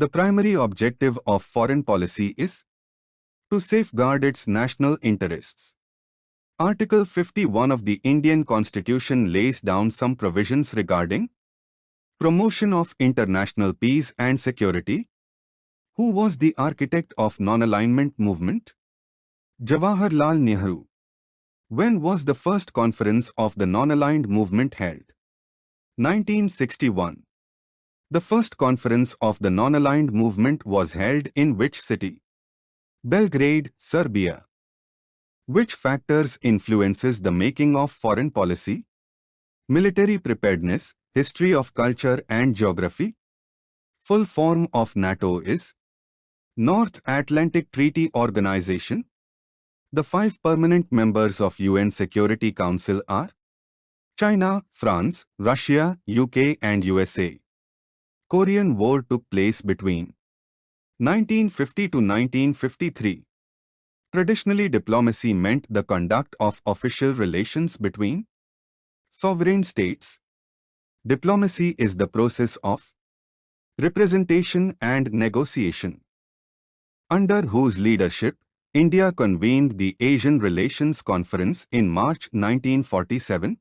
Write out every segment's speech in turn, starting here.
The primary objective of foreign policy is to safeguard its national interests. Article 51 of the Indian Constitution lays down some provisions regarding promotion of international peace and security. Who was the architect of non-alignment movement? Jawaharlal Nehru. When was the first conference of the non-aligned movement held? 1961. The first conference of the non-aligned movement was held in which city? Belgrade, Serbia. Which factors influences the making of foreign policy? Military preparedness, history of culture and geography. Full form of NATO is North Atlantic Treaty Organization. The 5 permanent members of UN Security Council are China, France, Russia, UK and USA. Korean War took place between 1950 to 1953. Traditionally, diplomacy meant the conduct of official relations between sovereign states. Diplomacy is the process of representation and negotiation. Under whose leadership India convened the Asian Relations Conference in March 1947?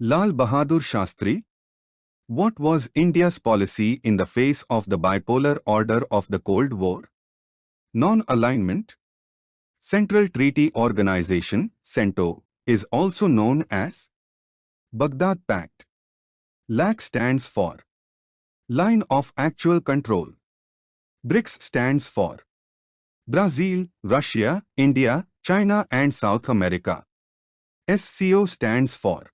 Lal Bahadur Shastri. What was India's policy in the face of the bipolar order of the Cold War? Non-alignment. Central Treaty Organization, CENTO, is also known as Baghdad Pact. LAC stands for Line of Actual Control. BRICS stands for Brazil, Russia, India, China and South America. SCO stands for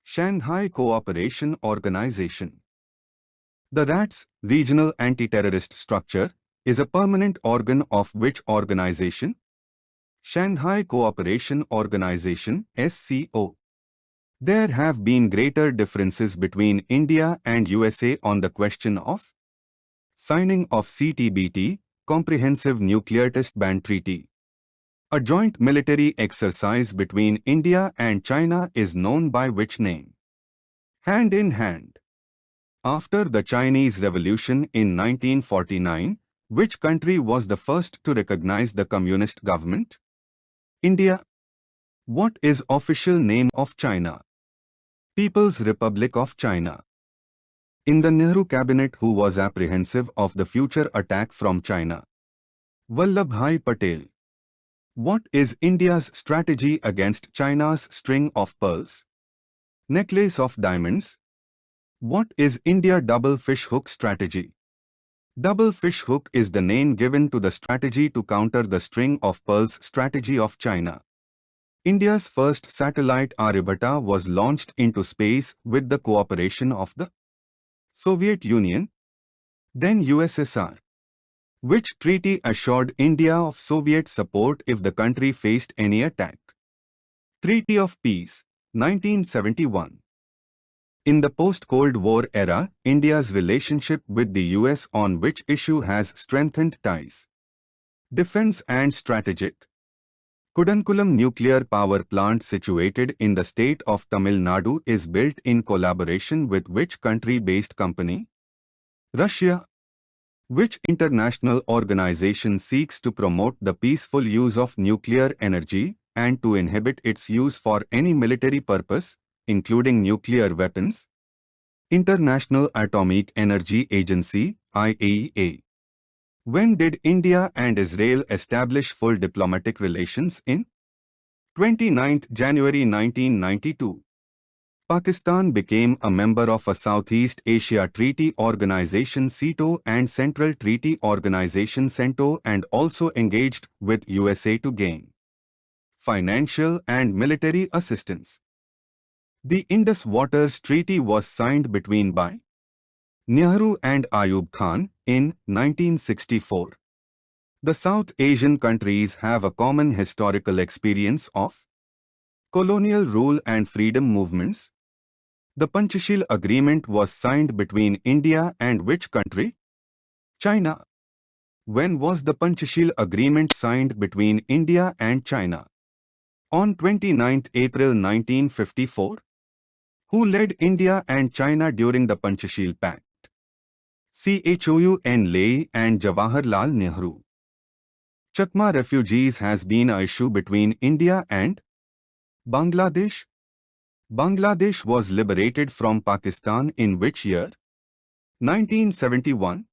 Shanghai Cooperation Organization. The RATS, Regional Anti-Terrorist Structure, is a permanent organ of which organization? Shanghai Cooperation Organization, SCO. There have been greater differences between India and USA on the question of signing of CTBT, Comprehensive Nuclear Test Ban Treaty. A joint military exercise between India and China is known by which name? Hand in Hand. After the Chinese Revolution in 1949, which country was the first to recognize the communist government? India. What is official name of China? People's Republic of China. In the Nehru cabinet, who was apprehensive of the future attack from China? Vallabhbhai Patel. What is India's strategy against China's string of pearls? Necklace of diamonds. What is India double fish hook strategy? Double fish hook is the name given to the strategy to counter the string of pearls strategy of China. India's first satellite Aryabhata was launched into space with the cooperation of the Soviet Union, then USSR. Which treaty assured India of Soviet support if the country faced any attack? Treaty of Peace, 1971. In the post-Cold War era, India's relationship with the US on which issue has strengthened ties? Defense and strategic. Kudankulam nuclear power plant situated in the state of Tamil Nadu is built in collaboration with which country-based company? Russia. Which international organization seeks to promote the peaceful use of nuclear energy and to inhibit its use for any military purpose, including nuclear weapons? International Atomic Energy Agency, IAEA. When did India and Israel establish full diplomatic relations? In 29 January 1992. Pakistan became a member of a Southeast Asia Treaty Organization (SEATO) and Central Treaty Organization (CENTO) and also engaged with USA to gain financial and military assistance. The Indus Waters Treaty was signed between by Nehru and Ayub Khan in 1964. The South Asian countries have a common historical experience of colonial rule and freedom movements. The Panchashil Agreement was signed between India and which country? China. When was the Panchashil Agreement signed between India and China? On 29 April 1954. Who led India and China during the Panchashil Pact? CHOUN Lei and Jawaharlal Nehru. Chakma refugees has been an issue between India and Bangladesh. Bangladesh was liberated from Pakistan in which year? 1971.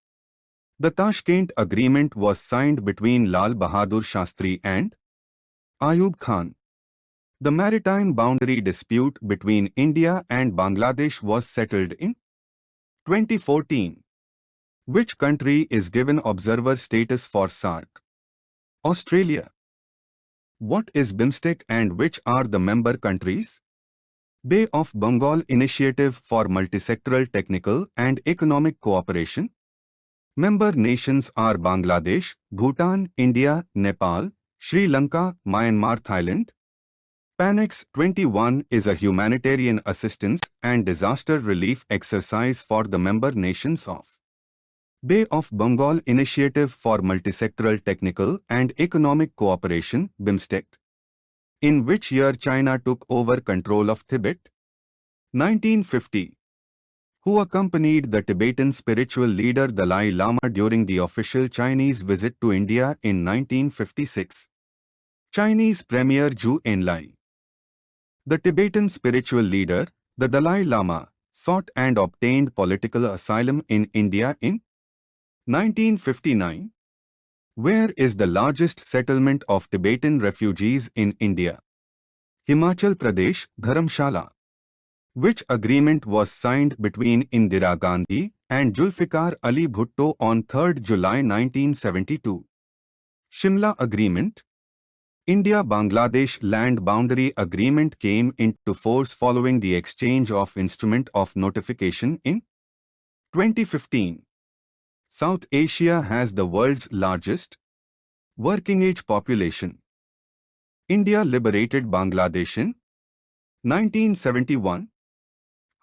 The Tashkent Agreement was signed between Lal Bahadur Shastri and Ayub Khan. The maritime boundary dispute between India and Bangladesh was settled in 2014. Which country is given observer status for SAARC? Australia. What is BIMSTEC and which are the member countries? Bay of Bengal Initiative for Multisectoral Technical and Economic Cooperation. Member nations are Bangladesh, Bhutan, India, Nepal, Sri Lanka, Myanmar, Thailand. PANEX 21 is a humanitarian assistance and disaster relief exercise for the member nations of Bay of Bengal Initiative for Multisectoral Technical and Economic Cooperation, BIMSTEC. In which year China took over control of Tibet? 1950. Who accompanied the Tibetan spiritual leader Dalai Lama during the official Chinese visit to India in 1956? Chinese Premier Zhou Enlai. The Tibetan spiritual leader, the Dalai Lama, sought and obtained political asylum in India in 1959. Where is the largest settlement of Tibetan refugees in India? Himachal Pradesh, Dharamshala. Which agreement was signed between Indira Gandhi and Zulfikar Ali Bhutto on 3rd July 1972? Shimla Agreement. India-Bangladesh Land Boundary Agreement came into force following the exchange of Instrument of Notification in 2015. South Asia has the world's largest working-age population. India liberated Bangladesh in 1971.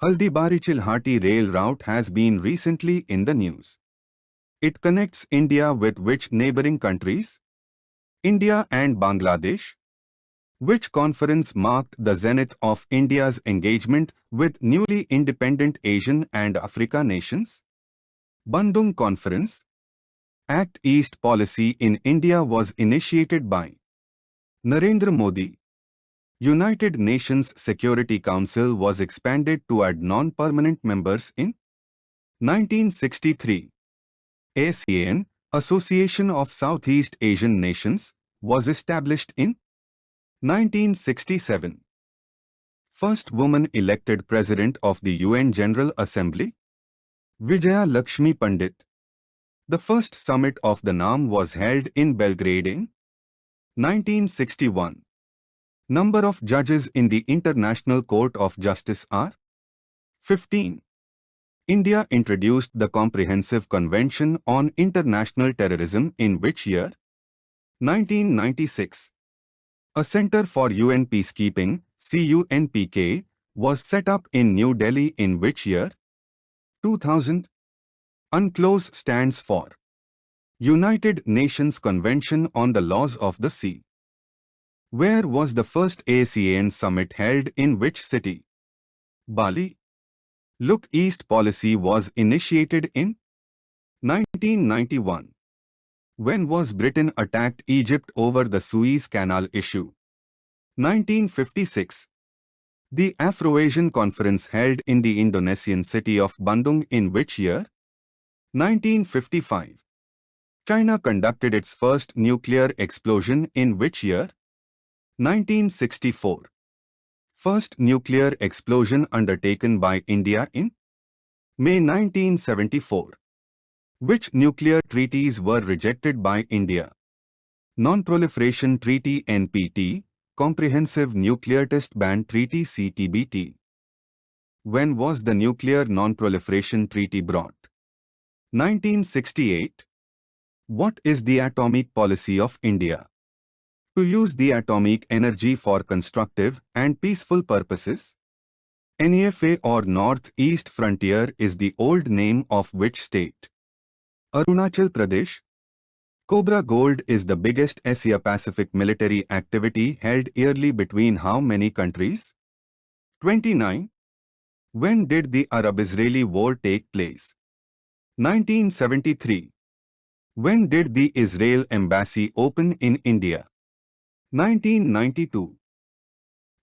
Haldibari-Chilhati rail route has been recently in the news. It connects India with which neighboring countries? India and Bangladesh. Which conference marked the zenith of India's engagement with newly independent Asian and Africa nations? Bandung Conference. Act East policy in India was initiated by Narendra Modi. United Nations Security Council was expanded to add non-permanent members in 1963. ASEAN, Association of Southeast Asian Nations, was established in 1967. First woman elected President of the UN General Assembly? Vijaya Lakshmi Pandit. The first summit of the NAM was held in Belgrade in 1961. Number of judges in the International Court of Justice are 15. India introduced the Comprehensive Convention on International Terrorism in which year? 1996. A Center for UN Peacekeeping, CUNPK, was set up in New Delhi in which year? 2000. UNCLOS stands for United Nations Convention on the Laws of the Sea. Where was the first ASEAN summit held in which city? Bali. Look East policy was initiated in 1991. When was Britain attacked Egypt over the Suez Canal issue? 1956. The Afro-Asian Conference held in the Indonesian city of Bandung in which year? 1955. China conducted its first nuclear explosion in which year? 1964. First nuclear explosion undertaken by India in May 1974. Which nuclear treaties were rejected by India? Non-Proliferation Treaty NPT, Comprehensive Nuclear Test Ban Treaty CTBT. When was the Nuclear Non-Proliferation Treaty brought? 1968. What is the atomic policy of India? To use the atomic energy for constructive and peaceful purposes. NEFA or North-East Frontier is the old name of which state? Arunachal Pradesh. Cobra Gold is the biggest Asia-Pacific military activity held yearly between how many countries? 29. When did the Arab-Israeli war take place? 1973. When did the Israel embassy open in India? 1992.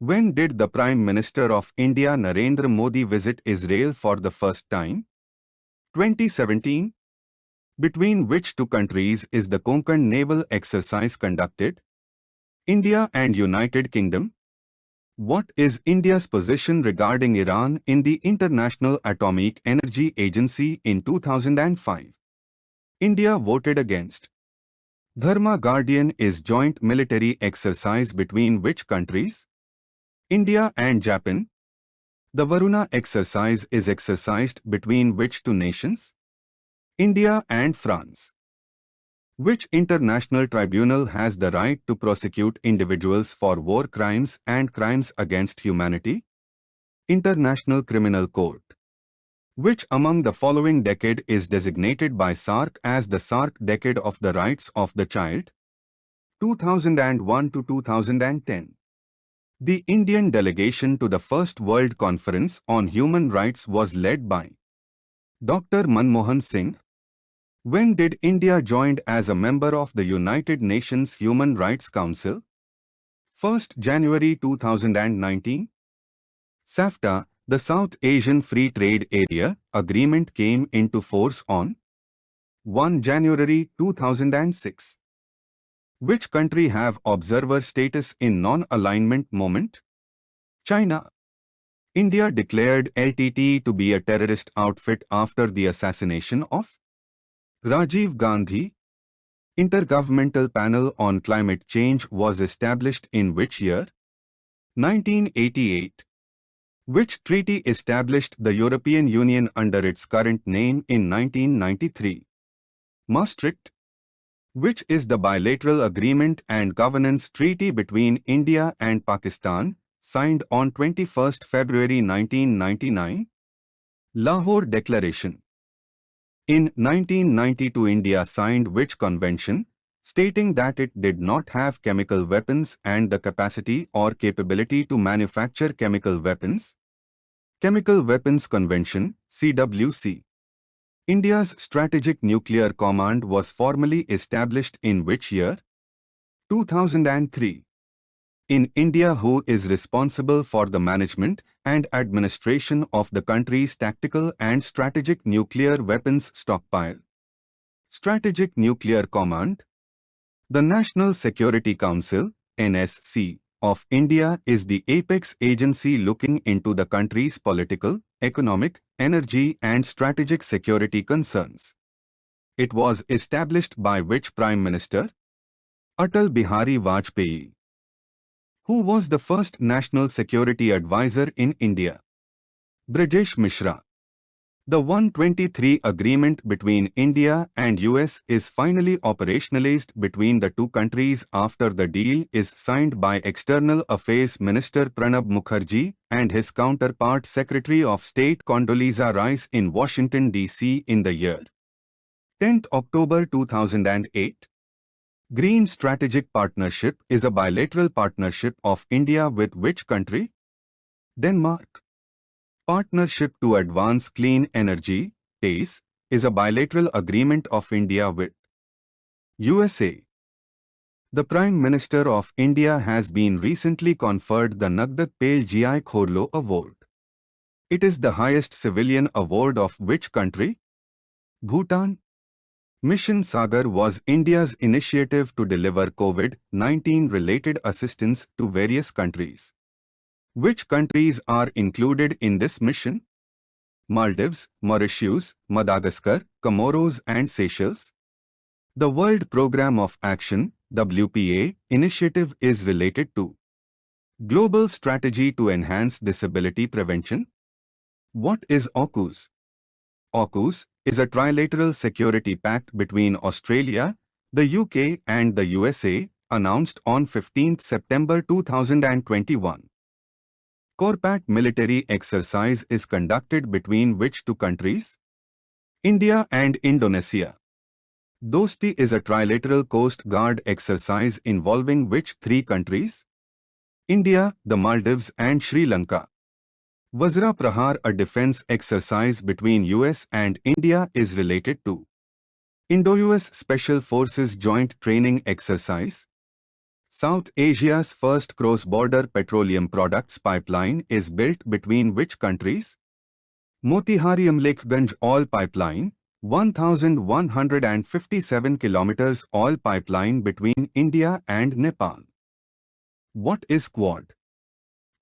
When did the Prime Minister of India Narendra Modi visit Israel for the first time? 2017. Between which two countries is the Konkan naval exercise conducted? India and United Kingdom. What is India's position regarding Iran in the International Atomic Energy Agency in 2005? India voted against. Dharma Guardian is joint military exercise between which countries? India and Japan. The Varuna exercise is exercised between which two nations? India and France. Which international tribunal has the right to prosecute individuals for war crimes and crimes against humanity? International Criminal Court. Which among the following decade is designated by SAARC as the SAARC Decade of the Rights of the Child? 2001 to 2010. The Indian delegation to the First World Conference on Human Rights was led by Dr. Manmohan Singh. When did India join as a member of the United Nations Human Rights Council? 1st January 2019. SAFTA, the South Asian Free Trade Area Agreement, came into force on 1 January 2006. Which country have observer status in non-alignment moment? China. India declared LTT to be a terrorist outfit after the assassination of Rajiv Gandhi. Intergovernmental Panel on Climate Change was established in which year? 1988. Which treaty established the European Union under its current name in 1993? Maastricht. Which is the bilateral agreement and governance treaty between India and Pakistan, signed on 21 February 1999? Lahore Declaration. In 1992, India signed which convention, stating that it did not have chemical weapons and the capacity or capability to manufacture chemical weapons? Chemical Weapons Convention, CWC. India's Strategic Nuclear Command was formally established in which year? 2003. In India, who is responsible for the management and administration of the country's tactical and strategic nuclear weapons stockpile? Strategic Nuclear Command. The National Security Council, NSC, of India is the apex agency looking into the country's political, economic, energy and strategic security concerns. It was established by which Prime Minister? Atal Bihari Vajpayee. Who was the first National Security Advisor in India? Brajesh Mishra. The 123 agreement between India and US is finally operationalized between the two countries after the deal is signed by External Affairs Minister Pranab Mukherjee and his counterpart Secretary of State Condoleezza Rice in Washington, D.C. in the year 10 October 2008. Green Strategic Partnership is a bilateral partnership of India with which country? Denmark. Partnership to Advance Clean Energy, PACE, is a bilateral agreement of India with USA. The Prime Minister of India has been recently conferred the Nagdat Pel GI Khorlo Award. It is the highest civilian award of which country? Bhutan. Mission Sagar was India's initiative to deliver COVID-19 related assistance to various countries. Which countries are included in this mission? Maldives, Mauritius, Madagascar, Comoros and Seychelles. The World Programme of Action, WPA, initiative is related to Global Strategy to Enhance Disability Prevention. What is AUKUS? AUKUS is a trilateral security pact between Australia, the UK and the USA, announced on 15 September 2021. Corpat military exercise is conducted between which two countries? India and Indonesia. Dosti is a trilateral Coast Guard exercise involving which three countries? India, the Maldives and Sri Lanka. Vajra Prahar, a defense exercise between US and India, is related to Indo-US Special Forces Joint Training Exercise. South Asia's first cross-border petroleum products pipeline is built between which countries? Motihari-Amlekganj Oil Pipeline, 1,157 kilometers oil pipeline between India and Nepal. What is Quad?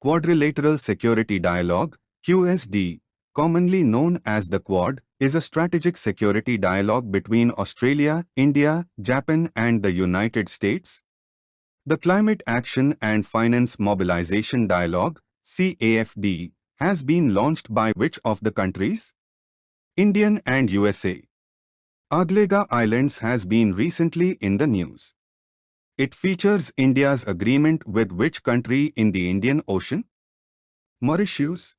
Quadrilateral Security Dialogue, QSD, commonly known as the Quad, is a strategic security dialogue between Australia, India, Japan and the United States. The Climate Action and Finance Mobilization Dialogue, CAFD, has been launched by which of the countries? Indian and USA. Aglega Islands has been recently in the news. It features India's agreement with which country in the Indian Ocean? Mauritius.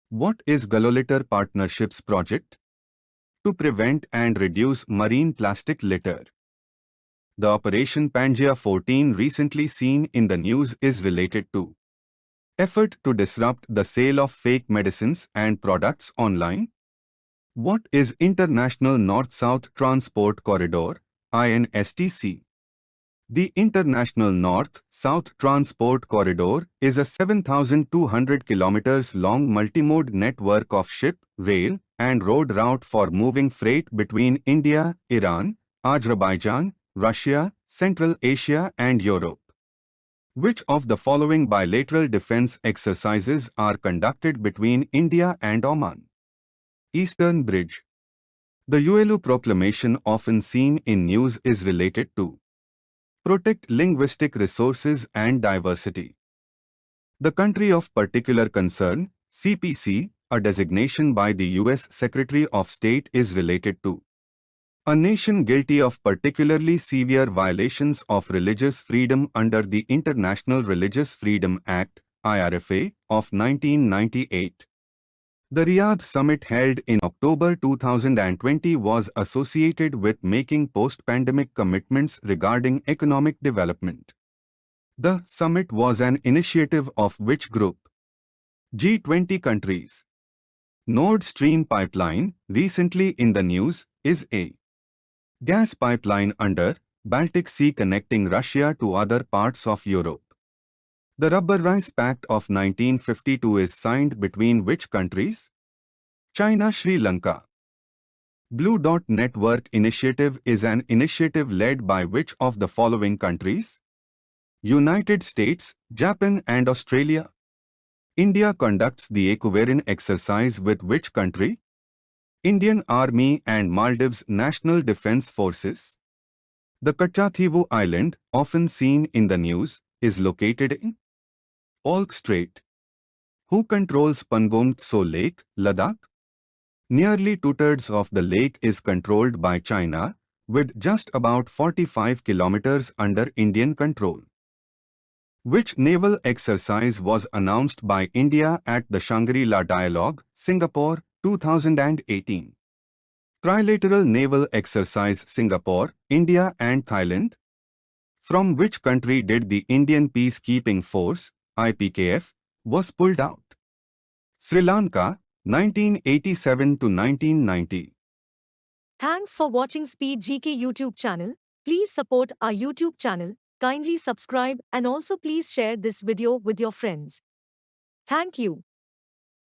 What is Gallolitter Partnerships Project? To prevent and reduce marine plastic litter. The Operation Pangea 14 recently seen in the news is related to effort to disrupt the sale of fake medicines and products online. What is International North-South Transport Corridor, INSTC? The International North-South Transport Corridor is a 7,200 kilometers long multimode network of ship, rail, and road route for moving freight between India, Iran, Azerbaijan, Russia, Central Asia and Europe. Which of the following bilateral defense exercises are conducted between India and Oman? Eastern Bridge. The ULU proclamation often seen in news is related to protect linguistic resources and diversity. The Country of Particular Concern, CPC, a designation by the US Secretary of State, is related to a nation guilty of particularly severe violations of religious freedom under the International Religious Freedom Act, IRFA, of 1998. The Riyadh summit held in October 2020 was associated with making post-pandemic commitments regarding economic development. The summit was an initiative of which group? G20 countries. Nord Stream pipeline, recently in the news, is a gas pipeline under Baltic Sea connecting Russia to other parts of Europe. The Rubber Rice Pact of 1952 is signed between which countries? China, Sri Lanka. Blue Dot Network Initiative is an initiative led by which of the following countries? United States, Japan and Australia. India conducts the Equivalent exercise with which country? Indian Army and Maldives National Defense Forces. The Kachathivu Island, often seen in the news, is located in Olk Strait. Who controls Pangong Tso Lake, Ladakh? Nearly two-thirds of the lake is controlled by China, with just about 45 kilometers under Indian control. Which naval exercise was announced by India at the Shangri-La Dialogue, Singapore, 2018? Trilateral Naval Exercise Singapore, India and Thailand. From which country did the Indian Peacekeeping Force, IPKF, was pulled out? Sri Lanka, 1987 to 1990. Thanks for watching Speed GK YouTube channel. Please support our YouTube channel, kindly subscribe and also please share this video with your friends. Thank you.